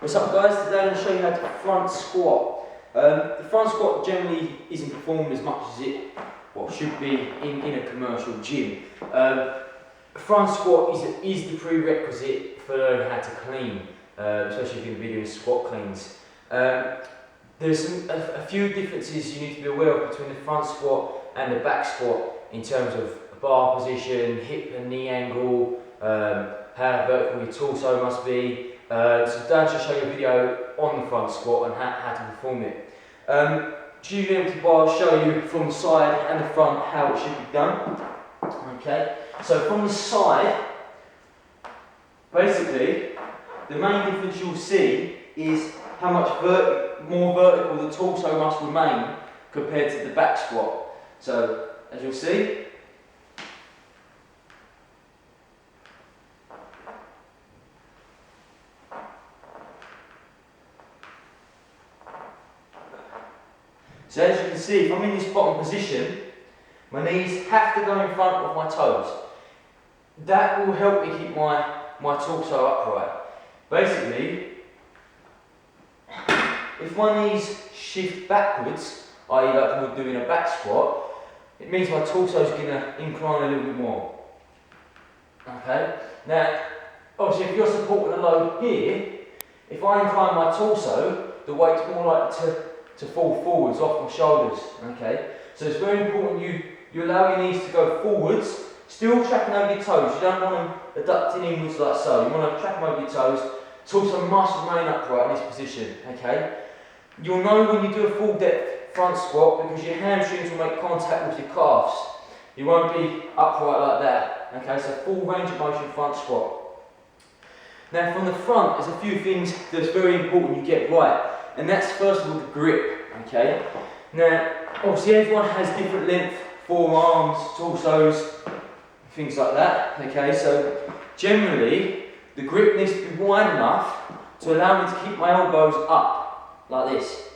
What's up guys, today I'm going to show you how to front squat. The front squat generally isn't performed as much as it should be in a commercial gym. Front squat is the prerequisite for learning how to clean, especially if you're videoing squat cleans. There's a few differences you need to be aware of between the front squat and the back squat in terms of bar position, hip and knee angle, how vertical your torso must be. So Dan should show you a video on the front squat and how to perform it. Usually empty bar will show you from the side and the front how it should be done. Okay, so from the side, basically, the main difference you'll see is how much more vertical the torso must remain compared to the back squat. So, as you'll see, so as you can see, if I'm in this bottom position, my knees have to go in front of my toes. That will help me keep my torso upright. Basically, if my knees shift backwards, i.e. like I would do in a back squat, it means my torso is going to incline a little bit more. Okay? Now, obviously if you're supporting a load here, if I incline my torso, the weight's more likely to fall forwards off my shoulders. Okay? So it's very important you allow your knees to go forwards, still tracking over your toes. You don't want them adducting inwards like so. You want to track them over your toes. Torso must remain upright in this position. Okay? You'll know when you do a full depth front squat because your hamstrings will make contact with your calves. You won't be upright like that. Okay? So full range of motion front squat. Now from the front, there's a few things that's very important you get right. And that's first of all the grip. Okay? Now, obviously everyone has different length forearms, torsos, things like that. Okay, so generally the grip needs to be wide enough to allow me to keep my elbows up like this.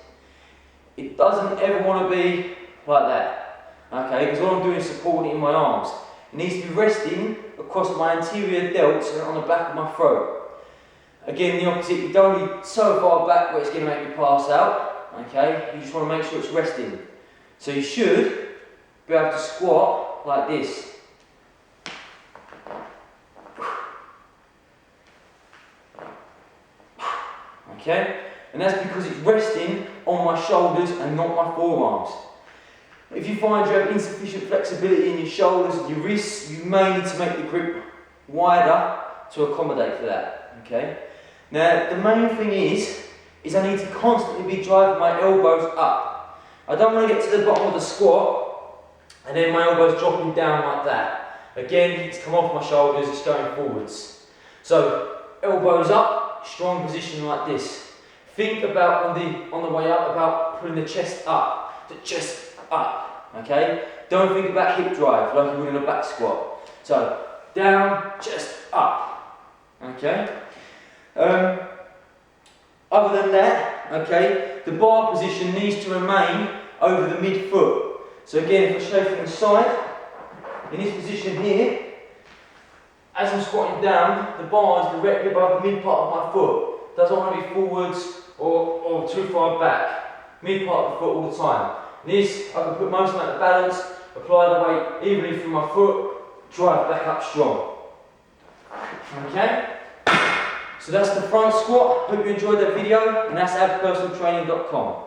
It doesn't ever want to be like that. Okay, because what I'm doing is supporting it in my arms. It needs to be resting across my anterior delts and on the back of my throat. Again, the opposite, you don't need so far back where it's going to make you pass out. Okay, you just want to make sure it's resting. So you should be able to squat like this. Okay, and that's because it's resting on my shoulders and not my forearms. If you find you have insufficient flexibility in your shoulders and your wrists, you may need to make the grip wider to accommodate for that. Okay. Now the main thing is I need to constantly be driving my elbows up. I don't want to get to the bottom of the squat and then my elbows dropping down like that. Again, it's come off my shoulders, it's going forwards. So elbows up, strong position like this. Think about on the way up about pulling the chest up, okay? Don't think about hip drive like you would in a back squat. So down, chest up, okay? Other than that, okay, the bar position needs to remain over the mid-foot. So again, if I show you from the side, in this position here, as I'm squatting down, the bar is directly above the mid part of my foot. Doesn't want to be forwards or too far back. Mid part of the foot all the time. This, I can put most amount of balance, apply the weight evenly through my foot, drive back up strong. Okay? So that's the front squat. Hope you enjoyed that video, and that's abpersonaltraining.com.